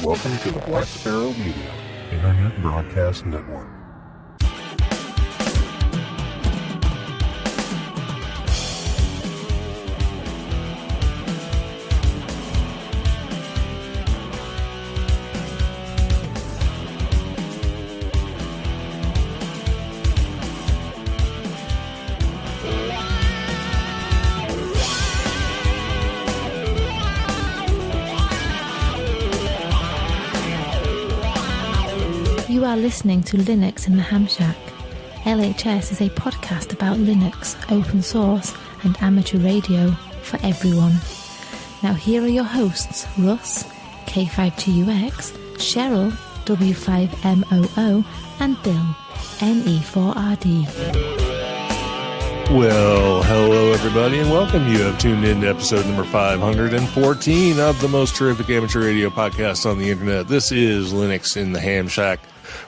Welcome to the Black Sparrow Media Internet Broadcast Network. You are listening to Linux in the Ham Shack. LHS is a podcast about Linux, open source, and amateur radio for everyone. Now here are your hosts, Russ, K5TUX, Cheryl, W5MOO, and Bill, NE4RD. Well, hello everybody and welcome. You have tuned in to episode number 514 of the most terrific amateur radio podcast on the internet. This is Linux in the Ham Shack.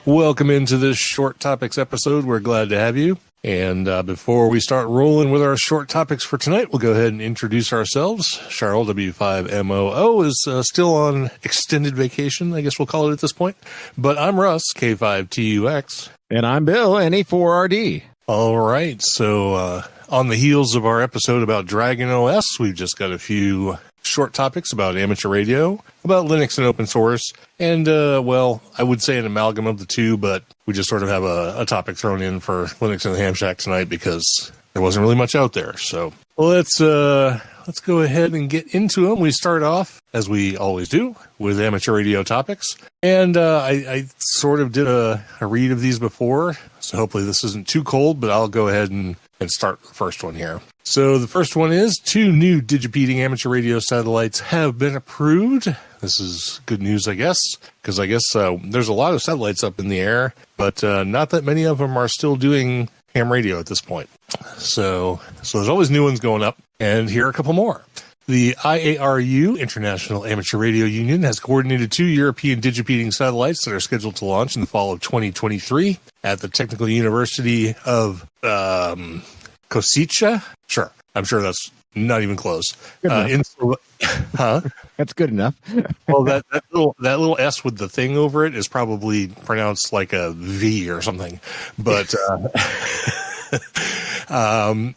Welcome into this short topics episode. We're glad to have you. And before we start rolling with our short topics for tonight, we'll go ahead and introduce ourselves. Cheryl, W5MOO, is still on extended vacation, I guess we'll call it at this point. But I'm Russ, K5TUX. And I'm Bill, NE4RD. All right. So on the heels of our episode about Dragon OS, we've just got a few short topics about amateur radio, about Linux and open source, and, well, I would say an amalgam of the two, but we just sort of have a topic thrown in for Linux and the Ham Shack tonight because there wasn't really much out there. So let's go ahead and get into them. We start off, as we always do, with amateur radio topics. And I sort of did a read of these before, so hopefully this isn't too cold, but I'll go ahead and start the first one here. So the first one is 2 new digipeating amateur radio satellites have been approved. This is good news, I guess, because I guess there's a lot of satellites up in the air, but not that many of them are still doing ham radio at this point. So there's always new ones going up, and here are a couple more. The IARU, International Amateur Radio Union, has coordinated 2 European digipeating satellites that are scheduled to launch in the fall of 2023 at the Technical University of Košice. Sure, I'm sure that's not even close. That's good enough. Well, that little S with the thing over it is probably pronounced like a V or something, but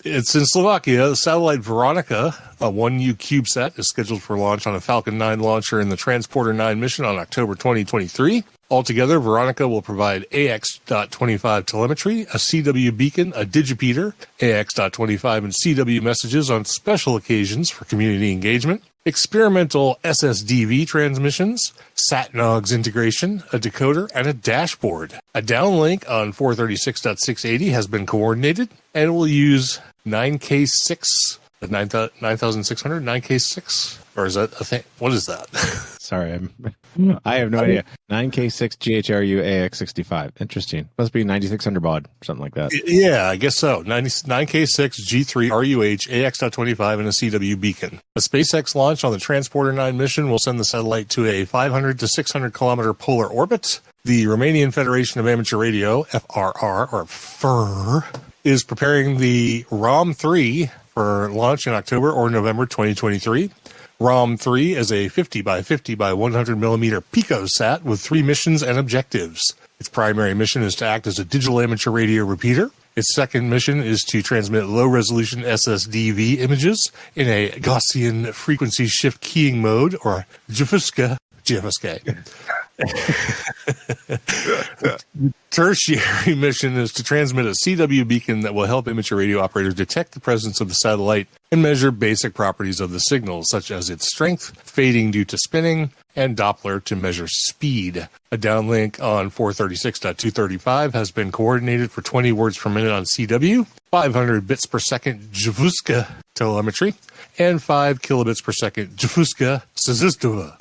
it's in Slovakia. The satellite Veronica, a 1U CubeSat, is scheduled for launch on a Falcon 9 launcher in the Transporter 9 mission on October 2023. Altogether, Veronica will provide AX.25 telemetry, a CW beacon, a digipeater, AX.25 and CW messages on special occasions for community engagement, experimental SSDV transmissions, SatNogs integration, a decoder, and a dashboard. A downlink on 436.680 has been coordinated and will use 9K6, 9600, 9K6, or is that a thing? What is that? Sorry, I have no idea. 9K6 GHRU AX65. Interesting. Must be 9600 baud, something like that. Yeah, I guess so. 9K6 G3 RUH AX.25 and a CW beacon. A SpaceX launch on the Transporter 9 mission will send the satellite to a 500 to 600 kilometer polar orbit. The Romanian Federation of Amateur Radio, FRR, or FUR, is preparing the ROM-3 for launch in October or November 2023. ROM-3 is a 50 by 50 by 100 millimeter picosat with 3 missions and objectives. Its primary mission is to act as a digital amateur radio repeater. Its second mission is to transmit low-resolution SSDV images in a Gaussian frequency shift keying mode, or GFSK. Tertiary mission is to transmit a CW beacon that will help amateur radio operators detect the presence of the satellite and measure basic properties of the signal, such as its strength, fading due to spinning, and Doppler to measure speed. A downlink on 436.235 has been coordinated for 20 words per minute on CW, 500 bits per second JVUSK telemetry, and 5 kilobits per second JVUSK SSDV.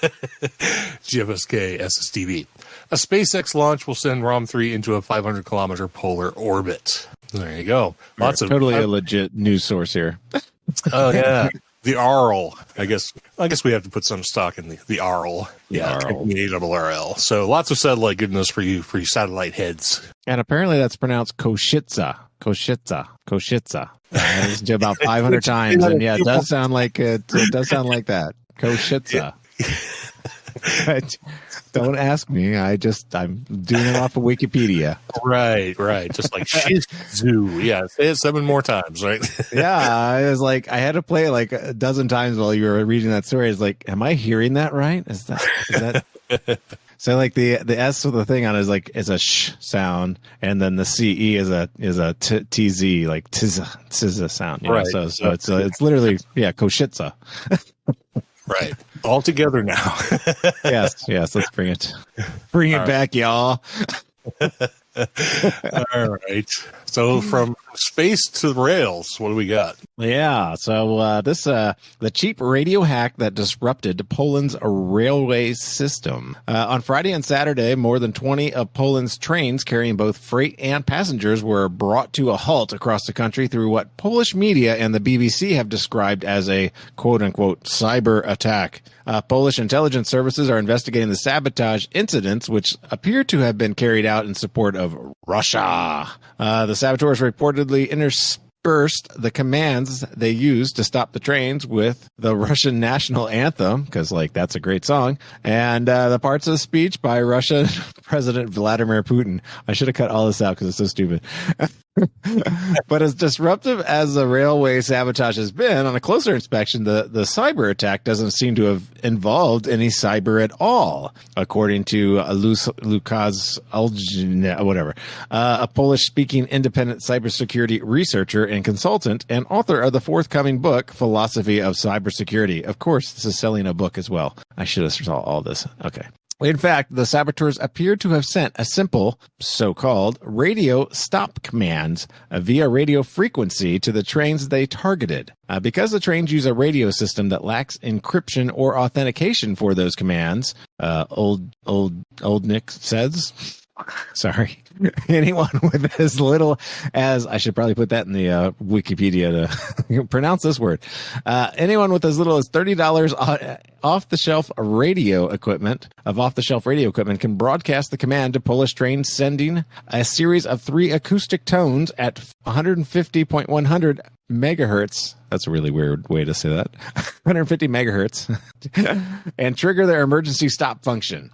GFSK SSDV. A SpaceX launch will send ROM-3 into a 500-kilometer polar orbit. There you go. Lots of totally a legit news source here. Oh yeah, the ARL. I guess we have to put some stock in the ARL. Yeah, ARRL. So lots of satellite goodness for you satellite heads. And apparently that's pronounced Košice. I listened to about 500 times, and yeah, it does sound like that. Košice. Don't ask me. I'm doing it off of Wikipedia. Right. Just like Shizu. Yeah, say it 7 more times, right? Yeah, I was like, I had to play it like a dozen times while you were reading that story. It's like, am I hearing that right? Is that? So like the S with the thing on it is a sh sound, and then the CE is a TZ, like tizza sound. Right. So it's literally Koshitsa. Right. All together now. Yes. Let's bring it back, y'all. All right. So from space to rails, what do we got? Yeah. So the cheap radio hack that disrupted Poland's railway system. On Friday and Saturday, more than 20 of Poland's trains carrying both freight and passengers were brought to a halt across the country through what Polish media and the BBC have described as a quote-unquote cyber attack. Polish intelligence services are investigating the sabotage incidents, which appear to have been carried out in support of Russia. The saboteurs reportedly interspersed the commands they used to stop the trains with the Russian national anthem, because, that's a great song, and the parts of the speech by Russian President Vladimir Putin. I should have cut all this out because it's so stupid. But as disruptive as the railway sabotage has been, on a closer inspection, the cyber attack doesn't seem to have involved any cyber at all, according to Lukasz whatever, a Polish-speaking independent cybersecurity researcher and consultant and author of the forthcoming book, Philosophy of Cybersecurity. Of course, this is selling a book as well. I should have saw all this. Okay. In fact, the saboteurs appear to have sent a simple, so-called radio stop commands via radio frequency to the trains they targeted. Because the trains use a radio system that lacks encryption or authentication for those commands, old Nick says, sorry, anyone with as little as, I should probably put that in the Wikipedia to pronounce this word, anyone with as little as $30 off-the-shelf radio equipment can broadcast the command to Polish trains, sending a series of 3 acoustic tones at 150.100 megahertz. That's a really weird way to say that. 150 megahertz and trigger their emergency stop function.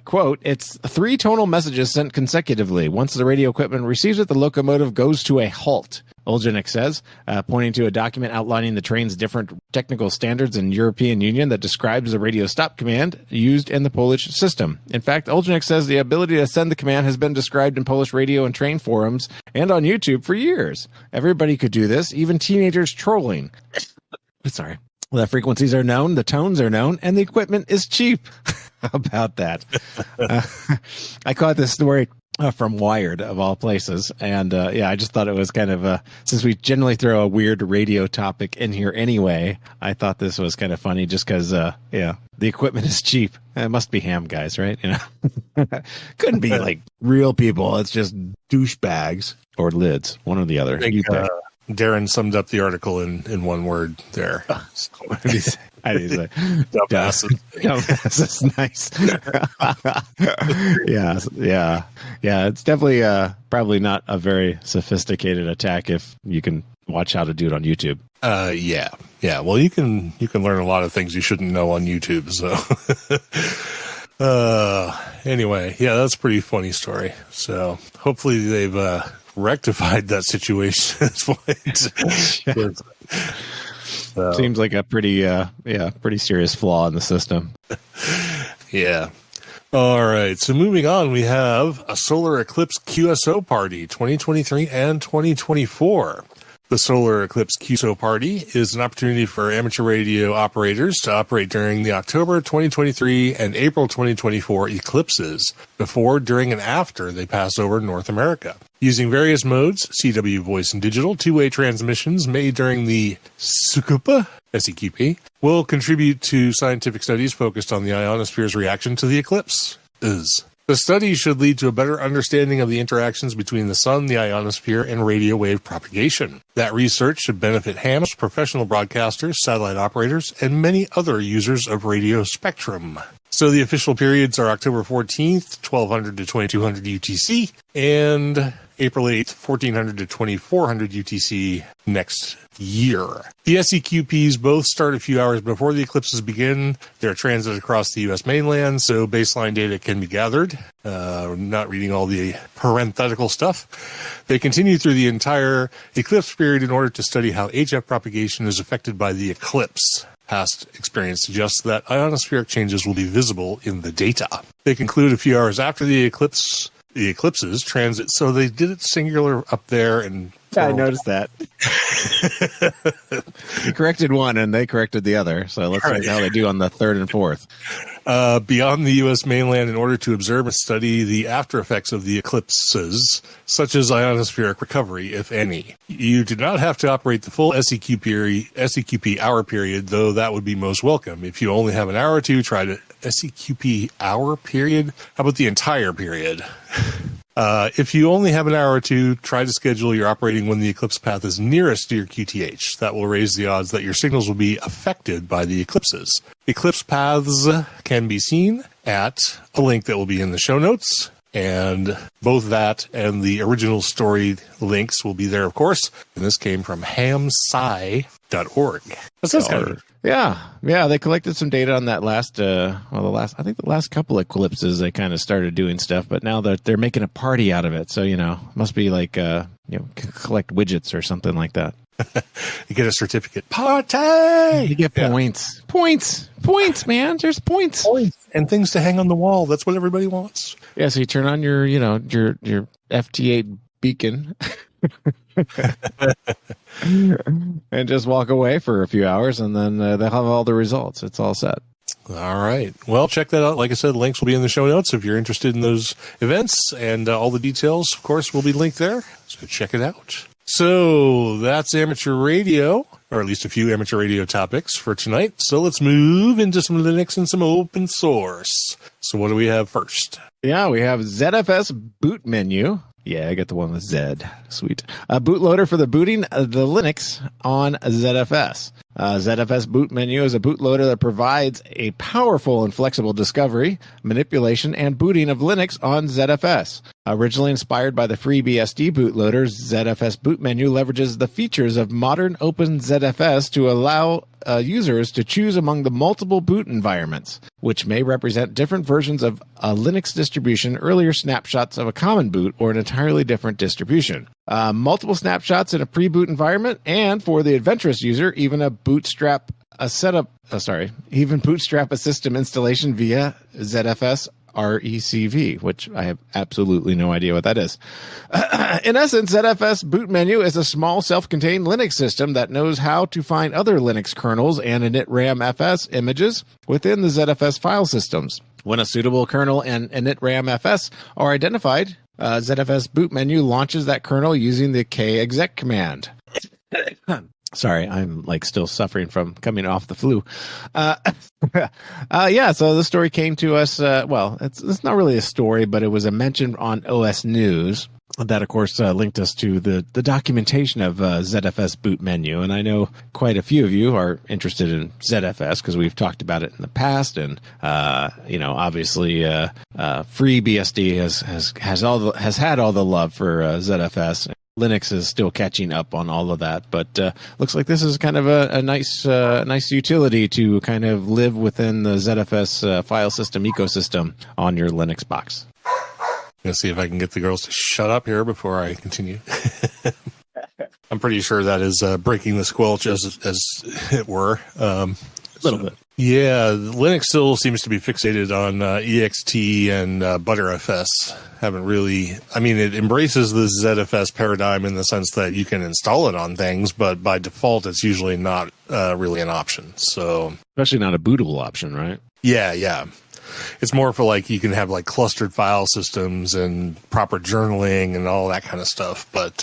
Quote, it's 3 tonal messages sent consecutively. Once the radio equipment receives it, the locomotive goes to a halt, Oljanik says, pointing to a document outlining the train's different technical standards in European Union that describes the radio stop command used in the Polish system. In fact, Oljanik says the ability to send the command has been described in Polish radio and train forums and on YouTube for years. Everybody could do this, even teenagers trolling. Sorry. The frequencies are known, the tones are known, and the equipment is cheap. How about that? I caught this story from Wired, of all places. And I just thought it was kind of, since we generally throw a weird radio topic in here anyway, I thought this was kind of funny just because, the equipment is cheap. It must be ham guys, right? Couldn't be like real people. It's just douchebags or lids, one or the other. You pick. Darren summed up the article in one word there. What did he say? I didn't say. Dumbasses. Nice. Yeah. It's definitely probably not a very sophisticated attack if you can watch how to do it on YouTube. Yeah. Well, you can learn a lot of things you shouldn't know on YouTube. So, anyway, that's a pretty funny story. So hopefully they've rectified that situation at this point. So. Seems like a pretty serious flaw in the system. Yeah. All right. So moving on, we have a solar eclipse QSO party 2023 and 2024. The Solar Eclipse QSO Party is an opportunity for amateur radio operators to operate during the October 2023 and April 2024 eclipses, before, during, and after they pass over North America. Using various modes, CW voice and digital, two-way transmissions made during the SEQP will contribute to scientific studies focused on the ionosphere's reaction to the eclipse. The study should lead to a better understanding of the interactions between the sun, the ionosphere, and radio wave propagation. That research should benefit hams, professional broadcasters, satellite operators, and many other users of radio spectrum. So the official periods are October 14th, 1200 to 2200 UTC, and April 8th, 1400 to 2400 UTC next year. The SEQPs both start a few hours before the eclipses begin. They're transited across the U.S. mainland, so baseline data can be gathered. Not reading all the parenthetical stuff. They continue through the entire eclipse period in order to study how HF propagation is affected by the eclipse. Past experience suggests that ionospheric changes will be visible in the data. They conclude a few hours after the eclipses transit, so they did it singular up there and I noticed that. You corrected one and they corrected the other. So let's see how they do on the third and fourth. Beyond the U.S. mainland in order to observe and study the after effects of the eclipses, such as ionospheric recovery, if any. You do not have to operate the full SEQP hour period, though that would be most welcome. If you only have an hour or two, try to SEQP hour period? How about the entire period? If you only have an hour or two, try to schedule your operating when the eclipse path is nearest to your QTH. That will raise the odds that your signals will be affected by the eclipses. Eclipse paths can be seen at a link that will be in the show notes, and both that and the original story links will be there, of course. And this came from hamsci.org. That sounds kind of Yeah, they collected some data on that I think the last couple eclipses they kind of started doing stuff, but now they're making a party out of it. So, must be like, collect widgets or something like that. You get a certificate. Party! You get points. Points, man. There's points. And things to hang on the wall. That's what everybody wants. Yeah, so you turn on your FT8 beacon. And just walk away for a few hours, and then they'll have all the results. It's all set. All right. Well, check that out. Like I said, links will be in the show notes if you're interested in those events, and all the details, of course, will be linked there. So check it out. So that's amateur radio, or at least a few amateur radio topics for tonight. So let's move into some Linux and some open source. So what do we have first? Yeah, we have ZFS boot menu. Yeah, I got the one with Z. Sweet. A bootloader for the booting of the Linux on ZFS. ZFS boot menu is a bootloader that provides a powerful and flexible discovery, manipulation, and booting of Linux on ZFS. Originally inspired by the FreeBSD bootloader, ZFS boot menu leverages the features of modern OpenZFS to allow users to choose among the multiple boot environments, which may represent different versions of a Linux distribution, earlier snapshots of a common boot, or an entirely different distribution. Multiple snapshots in a pre-boot environment, and for the adventurous user, even bootstrap a system installation via ZFS RECV, which I have absolutely no idea what that is. In essence, ZFS boot menu is a small self-contained Linux system that knows how to find other Linux kernels and init RAM FS images within the ZFS file systems. When a suitable kernel and init RAM FS are identified, ZFS boot menu launches that kernel using the kexec command. Sorry, I'm still suffering from coming off the flu. So the story came to us. It's not really a story, but it was a mention on OS News that, of course, linked us to the documentation of ZFS boot menu. And I know quite a few of you are interested in ZFS because we've talked about it in the past. And, obviously, FreeBSD has had all the love for ZFS. Linux is still catching up on all of that, but looks like this is kind of a nice utility to kind of live within the ZFS file system ecosystem on your Linux box. I'm going to see if I can get the girls to shut up here before I continue. I'm pretty sure that is breaking the squelch, as it were. A little bit. Yeah, Linux still seems to be fixated on EXT and Btrfs. Haven't really, it embraces the ZFS paradigm in the sense that you can install it on things, but by default, it's usually not really an option. So, especially not a bootable option, right? Yeah. It's more for you can have clustered file systems and proper journaling and all that kind of stuff. But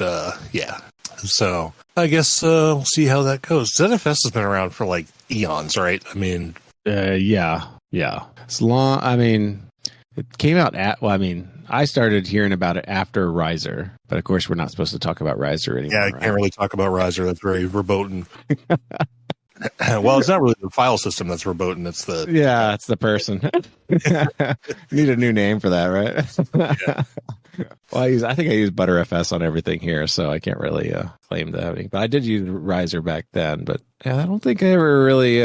yeah, so I guess we'll see how that goes. ZFS has been around for eons, right? Yeah. It's long. It came out I started hearing about it after Riser, but of course we're not supposed to talk about Riser anymore. Yeah, I can't really talk about Riser. That's very verboten. Well, it's not really the file system that's verboten. It's the... Yeah, it's the person. Need a new name for that, right? Well, I think I use ButterFS on everything here, so I can't really claim to have any. But I did use Riser back then. But yeah, I don't think I ever really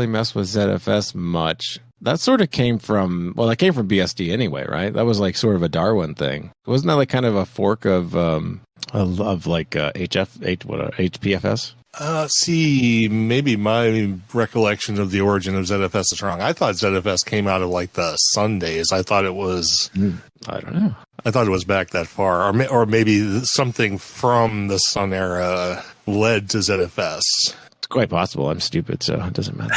messed with ZFS much. That sort of came from BSD anyway, right? That was like sort of a Darwin thing. Wasn't that like kind of a fork of like HPFS? See, maybe my recollection of the origin of ZFS is wrong. I thought ZFS came out of like the Sun days. I thought it was. I don't know. I thought it was back that far, or maybe something from the Sun era led to ZFS. It's quite possible. I'm stupid, so it doesn't matter.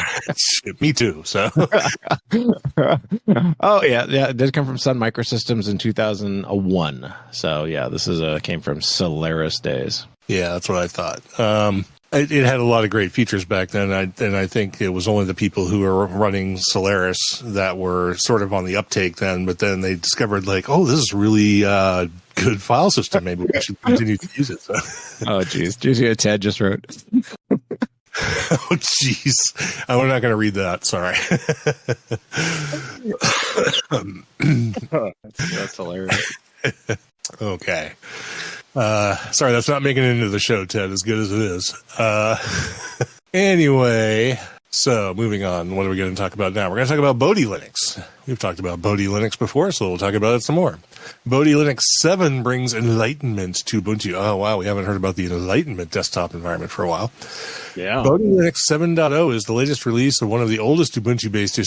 Me too. So. Oh yeah, it did come from Sun Microsystems in 2001. So yeah, this came from Solaris days. Yeah, that's what I thought. It had a lot of great features back then, and I think it was only the people who were running Solaris that were sort of on the uptake then, but then they discovered, like, oh, this is really good file system. Maybe we should continue to use it. So. Oh, geez. Did you see what Ted just wrote? Oh, jeez. I'm not going to read that. Sorry. That's hilarious. Okay. Sorry, that's not making it into the show, Ted, as good as it is. Anyway, so moving on, what are we going to talk about now? We're going to talk about Bodhi Linux. We've talked about Bodhi Linux before, so we'll talk about it some more. Bodhi Linux 7 brings Enlightenment to Ubuntu. Oh, wow, we haven't heard about the Enlightenment desktop environment for a with Yeah. Bodhi Linux 7.0 is the latest release of one of the oldest Ubuntu-based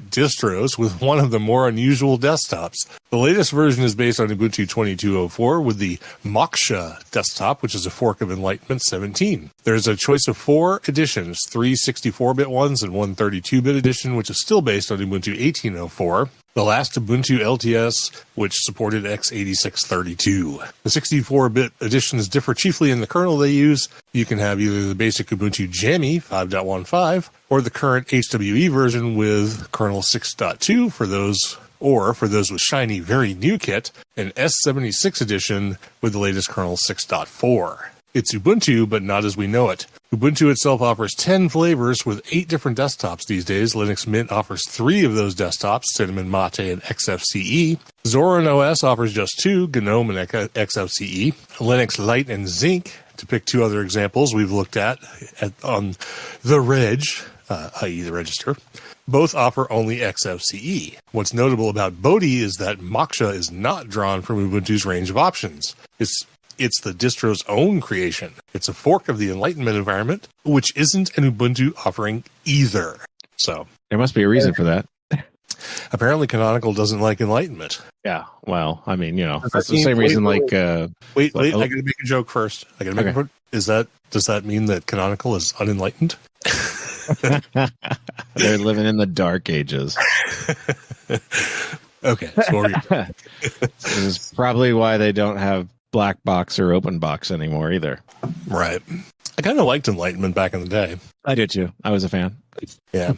distros with one of the more unusual desktops. The latest version is based on Ubuntu 22.04 with the Moksha desktop, which is a fork of Enlightenment 17. There's a choice of 4 editions, 3 64-bit ones and one 32-bit edition, which is still based on Ubuntu 18.04. The last Ubuntu LTS, which supported x86-32. The 64-bit editions differ chiefly in the kernel they use. You can have either the basic Ubuntu Jammy 5.15 or the current HWE version with kernel 6.2 for those with Shiny Very New Kit, and S76 edition with the latest kernel 6.4. It's Ubuntu, but not as we know it. Ubuntu itself offers 10 flavors with 8 different desktops these days. Linux Mint offers 3 of those desktops, Cinnamon, Mate, and XFCE. Zorin OS offers just 2, GNOME and XFCE. Linux Lite and Zinc, to pick 2 other examples we've looked at on the reg, i.e. the register, both offer only XFCE. What's notable about Bodhi is that Moksha is not drawn from Ubuntu's range of options. It's the distro's own creation. It's a fork of the Enlightenment environment, which isn't an Ubuntu offering either. So there must be a reason for that. Apparently, Canonical doesn't like Enlightenment. Yeah, well, I mean, that's the same reason. Wait, I got to make a joke first. Does that mean that Canonical is unenlightened? They're living in the dark ages. Okay, sorry. This is probably why they don't have Black Box or Open Box anymore either. Right. I kind of liked Enlightenment back in the day. I did too. I was a fan. Yeah.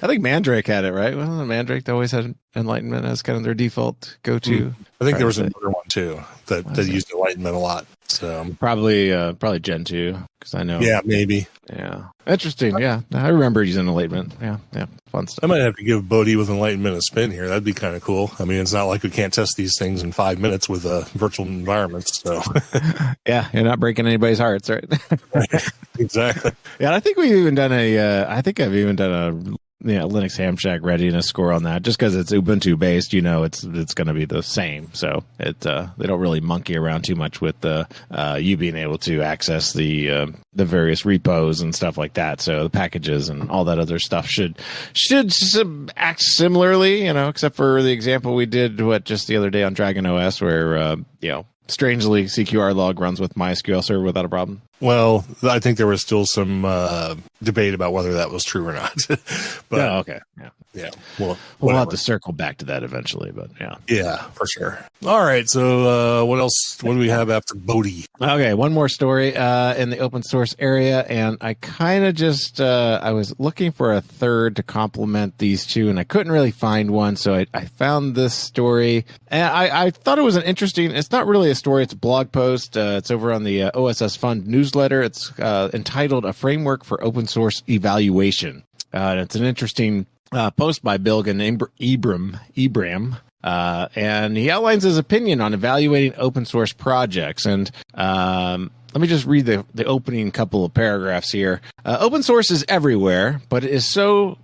I think Mandrake had it, right? Well, Mandrake always had Enlightenment as kind of their default go-to. I think there was another one too that used Enlightenment a lot. So probably Gen 2, because I know. Yeah, maybe. Yeah. Interesting. Yeah. I remember using Enlightenment. Yeah. Fun stuff. I might have to give Bodhi with Enlightenment a spin here. That'd be kind of cool. I mean, it's not like we can't test these things in 5 minutes with virtual environments. So yeah, you're not breaking anybody's hearts, right? Exactly. Yeah, I think we've even done I've even done a Linux Ham Shack readiness score on that, just because it's Ubuntu based. It's going to be the same, so they don't really monkey around too much with you being able to access the various repos and stuff like that. So the packages and all that other stuff should act similarly, except for the example we did just the other day on Dragon OS, where strangely CQR log runs with MySQL server without a problem. Well, I think there was still some debate about whether that was true or not. But okay. Yeah. Well, we'll have to circle back to that eventually, but yeah. Yeah, for sure. All right. So what else? What do we have after Bodhi? Okay. One more story in the open source area. And I kind of just, I was looking for a third to complement these two, and I couldn't really find one. So I found this story, and I thought it was an interesting, it's not really a story. It's a blog post. It's over on the OSS Fund newsletter. It's entitled A Framework for Open Source Evaluation. It's an interesting post by Bilgan Ibram. And he outlines his opinion on evaluating open source projects. And let me just read the opening couple of paragraphs here. Open source is everywhere, but so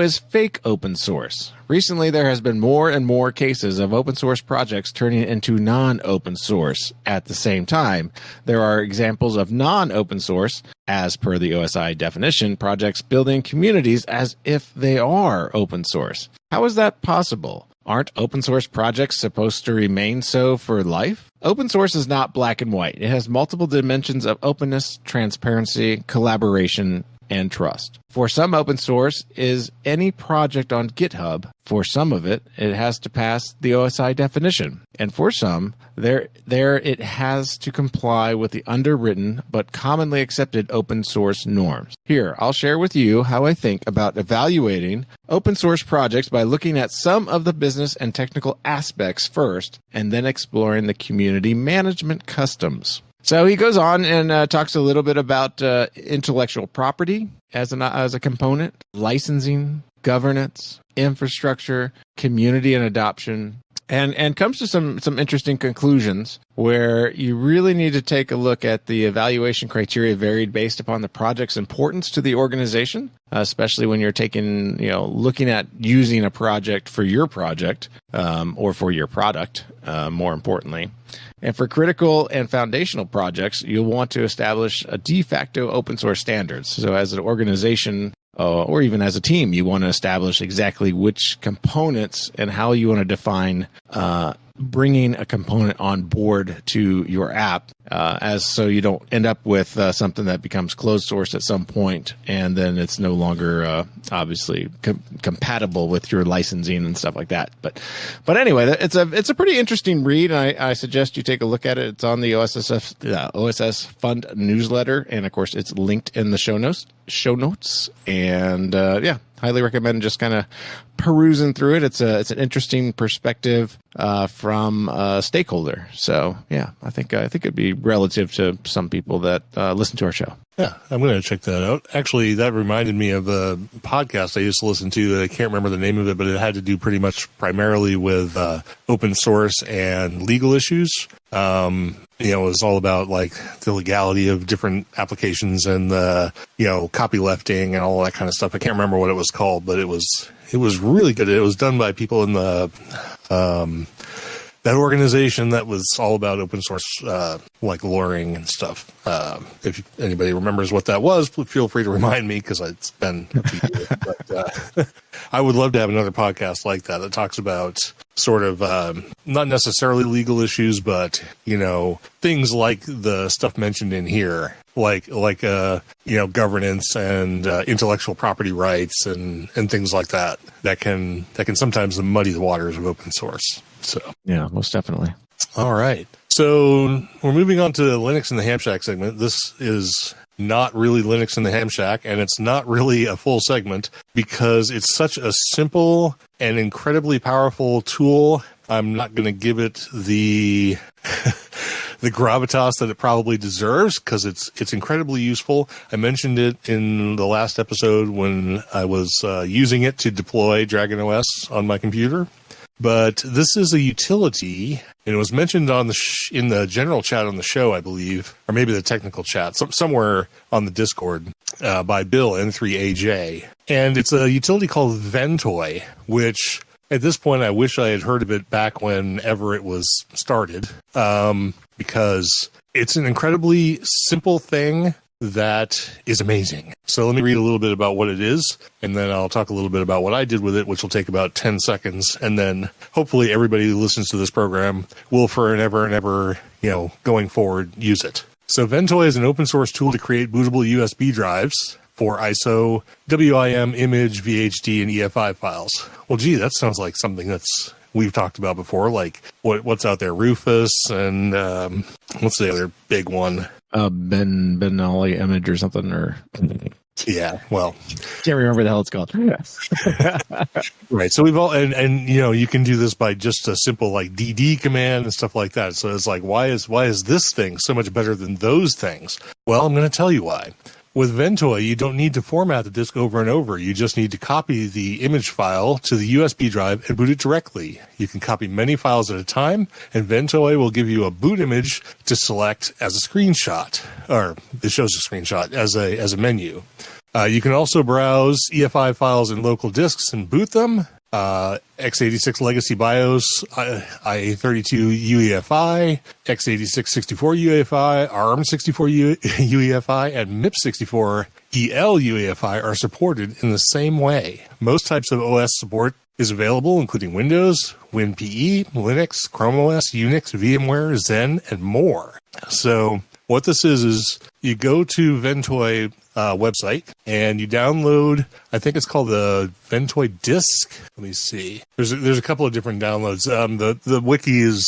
is fake open source. Recently, there has been more and more cases of open source projects turning into non-open source. At the same time, there are examples of non-open source, as per the OSI definition, projects building communities as if they are open source. How is that possible? Aren't open source projects supposed to remain so for life? Open source is not black and white. It has multiple dimensions of openness, transparency, collaboration, and trust. For some, open source is any project on GitHub. For some of it, it has to pass the OSI definition. And for some, there it has to comply with the underwritten but commonly accepted open source norms. Here, I'll share with you how I think about evaluating open source projects by looking at some of the business and technical aspects first, and then exploring the community management customs. So he goes on and talks a little bit about intellectual property as a component, licensing, governance, infrastructure, community and adoption, and comes to some interesting conclusions where you really need to take a look at the evaluation criteria varied based upon the project's importance to the organization, especially when you're looking at using a project for your project or for your product, more importantly. And for critical and foundational projects, you'll want to establish a de facto open source standards. So as an organization or even as a team, you want to establish exactly which components and how you want to define bringing a component on board to your app, so you don't end up with something that becomes closed source at some point, and then it's no longer obviously compatible with your licensing and stuff like that. But anyway, it's a pretty interesting read, and I suggest you take a look at it. It's on the OSS Fund newsletter, and of course, it's linked in the show notes, and highly recommend just kind of perusing through it. It's an interesting perspective from a stakeholder. So yeah, I think it'd be relative to some people that listen to our show. Yeah, I'm going to check that out. Actually, that reminded me of a podcast I used to listen to. I can't remember the name of it, but it had to do pretty much primarily with open source and legal issues. It was all about like the legality of different applications and copylefting and all that kind of stuff. I can't remember what it was called, but it was really good. It was done by people in the that organization that was all about open source, like lawyering and stuff. If anybody remembers what that was, feel free to remind me, because it's been a few years. But I would love to have another podcast like that talks about sort of not necessarily legal issues, but things like the stuff mentioned in here, like governance and intellectual property rights and things like that can sometimes muddy the waters of open source. So yeah, most definitely. All right. So we're moving on to the Linux in the Ham Shack segment. This is not really Linux in the Ham Shack, and it's not really a full segment because it's such a simple and incredibly powerful tool. I'm not going to give it the the gravitas that it probably deserves, because it's incredibly useful. I mentioned it in the last episode when I was using it to deploy Dragon OS on my computer. But this is a utility, and it was mentioned on in the general chat on the show, I believe, or maybe the technical chat, somewhere on the Discord, by Bill N3AJ. And it's a utility called Ventoy, which at this point I wish I had heard of it back whenever it was started, because it's an incredibly simple thing that is amazing. So let me read a little bit about what it is, and then I'll talk a little bit about what I did with it, which will take about 10 seconds. And then hopefully everybody who listens to this program will forever and ever, going forward, use it. So Ventoy is an open source tool to create bootable USB drives for ISO, WIM, image, VHD, and EFI files. Well, gee, that sounds like something we've talked about before, like what's out there, Rufus, and what's the other big one? Benali image or something, or yeah, well, can't remember the hell it's called. Right. So we've all and you can do this by just a simple like DD command and stuff like that. So it's like, why is this thing so much better than those things? Well, I'm going to tell you why. With Ventoy, you don't need to format the disk over and over. You just need to copy the image file to the USB drive and boot it directly. You can copy many files at a time, and Ventoy will give you a boot image to select as a screenshot, or it shows a screenshot as a menu. You can also browse EFI files in local disks and boot them. x86 legacy BIOS, IA32 UEFI, x86 64 UEFI, ARM64 UEFI, and MIPS64 EL UEFI are supported in the same way. Most types of OS support is available, including Windows, WinPE, Linux, Chrome OS, Unix, VMware, Zen, and more. So what this is you go to Ventoy website and you download, I think it's called the Ventoy disk. Let me see. There's a couple of different downloads. The wikis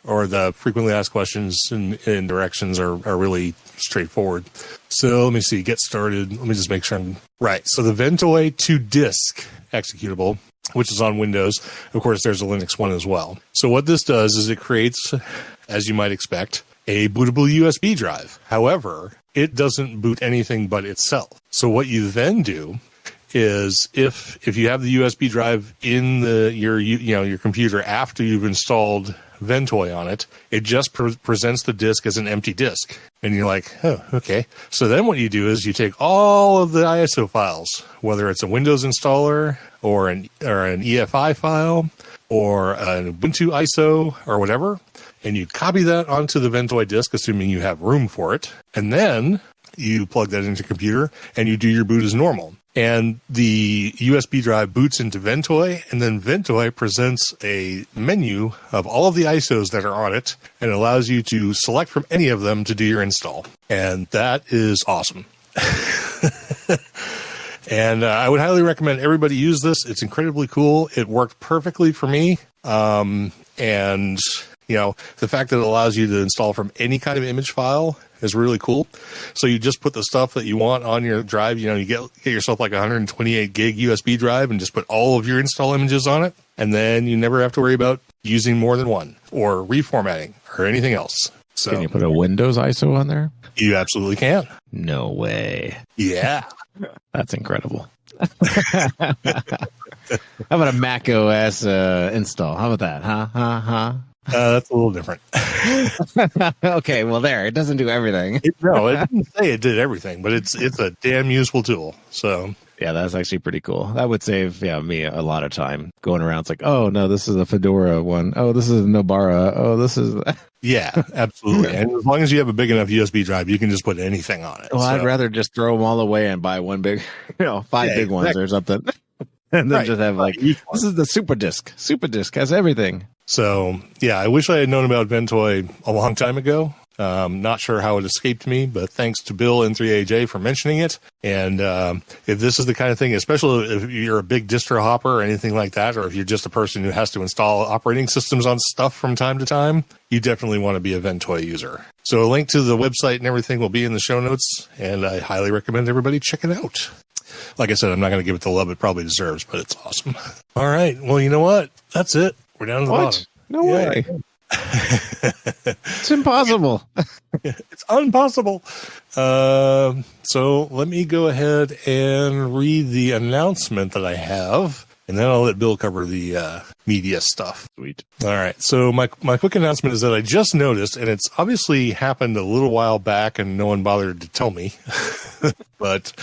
or the frequently asked questions and directions are really straightforward. So let me see, get started. Let me just make sure I'm right. So the Ventoy to disk executable, which is on Windows. Of course, there's a Linux one as well. So what this does is it creates, as you might expect, a bootable USB drive. However, it doesn't boot anything but itself. So what you then do is if you have the USB drive in your computer after you've installed Ventoy on it, it just presents the disk as an empty disk. And you're like, oh, okay. So then what you do is you take all of the ISO files, whether it's a Windows installer or an EFI file or an Ubuntu ISO or whatever, and you copy that onto the Ventoy disk, assuming you have room for it. And then you plug that into your computer and you do your boot as normal. And the USB drive boots into Ventoy, and then Ventoy presents a menu of all of the ISOs that are on it and allows you to select from any of them to do your install. And that is awesome. And I would highly recommend everybody use this. It's incredibly cool. It worked perfectly for me. And the fact that it allows you to install from any kind of image file is really cool. So you just put the stuff that you want on your drive. You get yourself like a 128 gig USB drive and just put all of your install images on it. And then you never have to worry about using more than one or reformatting or anything else. So can you put a Windows ISO on there? You absolutely can. No way. Yeah. That's incredible. How about a Mac OS install? How about that? Huh? That's a little different. Okay, well, there. It doesn't do everything. It didn't say it did everything, but it's a damn useful tool. So yeah, that's actually pretty cool. That would save me a lot of time going around. It's like, oh no, this is a Fedora one. Oh, this is a Nobara. Oh, this is. Yeah, absolutely. And as long as you have a big enough USB drive, you can just put anything on it. Well, I'd rather just throw them all away and buy one big, five big ones or something. And then just have this is the Super Disk. Super Disk has everything. So, yeah, I wish I had known about Ventoy a long time ago. Not sure how it escaped me, but thanks to Bill and 3AJ for mentioning it. And if this is the kind of thing, especially if you're a big distro hopper or anything like that, or if you're just a person who has to install operating systems on stuff from time to time, you definitely want to be a Ventoy user. So a link to the website and everything will be in the show notes, and I highly recommend everybody check it out. Like I said, I'm not going to give it the love it probably deserves, but it's awesome. All right. Well, you know what? That's it. We're down to the bottom. No way. It's impossible. It's impossible. So let me go ahead and read the announcement that I have, and then I'll let Bill cover the media stuff. Sweet. All right. So my quick announcement is that I just noticed, and it's obviously happened a little while back and no one bothered to tell me, but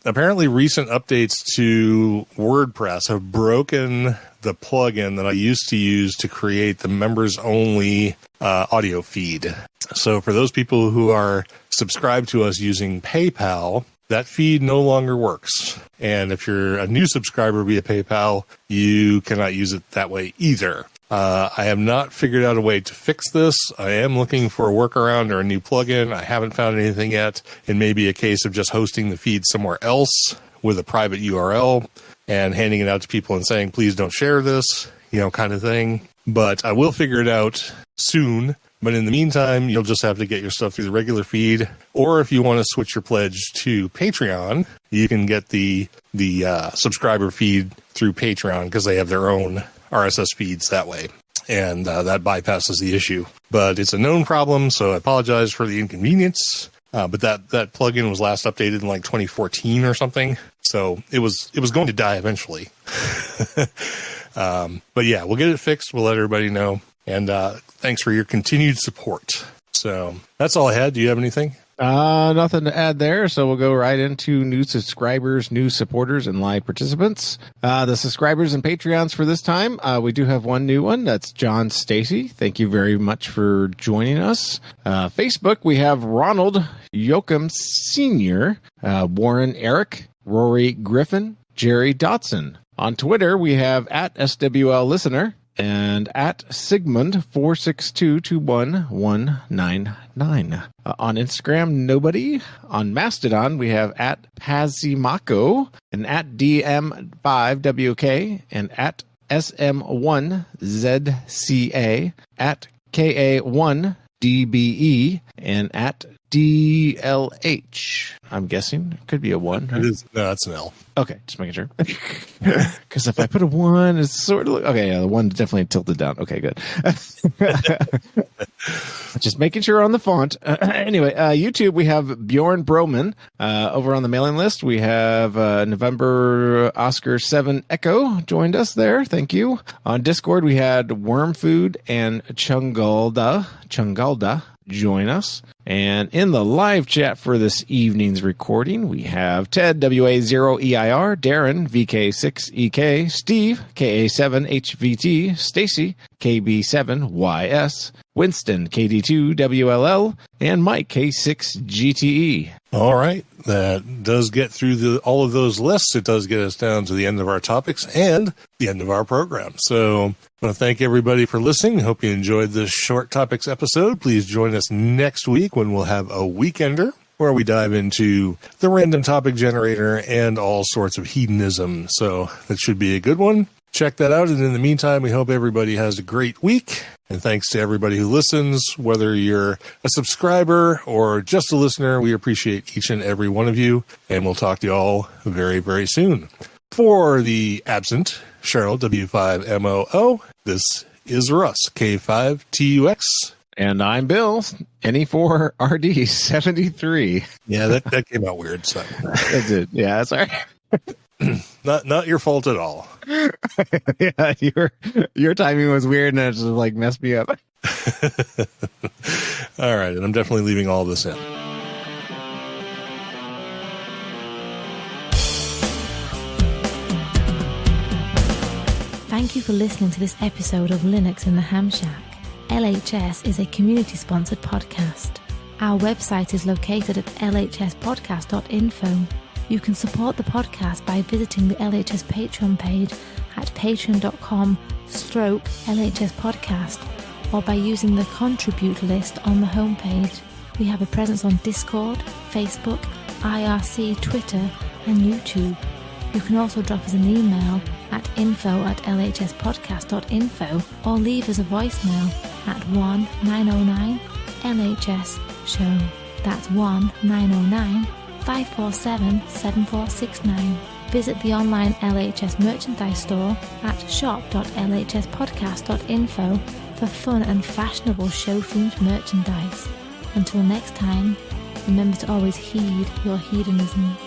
apparently recent updates to WordPress have broken the plugin that I used to use to create the members only audio feed. So for those people who are subscribed to us using PayPal, that feed no longer works. And if you're a new subscriber via PayPal, you cannot use it that way either. I have not figured out a way to fix this. I am looking for a workaround or a new plugin. I haven't found anything yet. It may be a case of just hosting the feed somewhere else with a private URL and handing it out to people and saying, please don't share this, kind of thing. But I will figure it out soon. But in the meantime, you'll just have to get your stuff through the regular feed. Or if you want to switch your pledge to Patreon, you can get the subscriber feed through Patreon because they have their own RSS feeds that way. And that bypasses the issue. But it's a known problem, so I apologize for the inconvenience. But that plugin was last updated in like 2014 or something. So it was going to die eventually. But yeah, we'll get it fixed. We'll let everybody know. And thanks for your continued support. So that's all I had. Do you have anything? Nothing to add there. So we'll go right into new subscribers, new supporters, and live participants. The subscribers and Patreons for this time. We do have one new one. That's John Stacy. Thank you very much for joining us. Facebook, we have Ronald Yoakum Sr., Warren Eric, Rory Griffin, Jerry Dotson. On Twitter, we have at SWL Listener and at Sigmund462211999. On Instagram, nobody. On Mastodon, we have at Pazimako and at DM5WK and at SM1ZCA, at KA1DBE, and at DLH. I'm guessing it could be a 1. Right? It is. No, that's an L. Okay, just making sure. Because if I put a 1, it's sort of okay. Yeah, the 1 definitely tilted down. Okay, good. Just making sure on the font. Anyway, YouTube, we have Bjorn Broman. Over on the mailing list, we have November Oscar 7 Echo joined us there. Thank you. On Discord, we had Wormfood and Chungalda join us. And in the live chat for this evening's recording, we have Ted, WA0EIR, Darren, VK6EK, Steve, KA7HVT, Stacy, KB7YS, Winston, KD2WLL, and Mike, K6GTE. All right. That does get through all of those lists. It does get us down to the end of our topics and the end of our program. So I want to thank everybody for listening. Hope you enjoyed this short topics episode. Please join us next week when we'll have a weekender where we dive into the random topic generator and all sorts of hedonism. So that should be a good one. Check that out. And in the meantime, we hope everybody has a great week. And thanks to everybody who listens, whether you're a subscriber or just a listener, we appreciate each and every one of you. And we'll talk to you all very, very soon. For the absent Cheryl, W5MOO, this is Russ, K5TUX. And I'm Bill, NE4RD73. Yeah, that came out weird. So. That's it. Yeah, that's all right. Not your fault at all. Yeah, your timing was weird and it just like messed me up. All right, and I'm definitely leaving all this in. Thank you for listening to this episode of Linux in the Ham Shack. LHS is a community-sponsored podcast. Our website is located at lhspodcast.info. You can support the podcast by visiting the LHS Patreon page at patreon.com/LHS Podcast or by using the contribute list on the homepage. We have a presence on Discord, Facebook, IRC, Twitter and YouTube. You can also drop us an email at info@lhspodcast.info or leave us a voicemail at 1-909-LHS-SHOW. That's 1-909-547-7469. Visit the online LHS merchandise store at shop.lhspodcast.info for fun and fashionable show-themed merchandise. Until next time, remember to always heed your hedonism.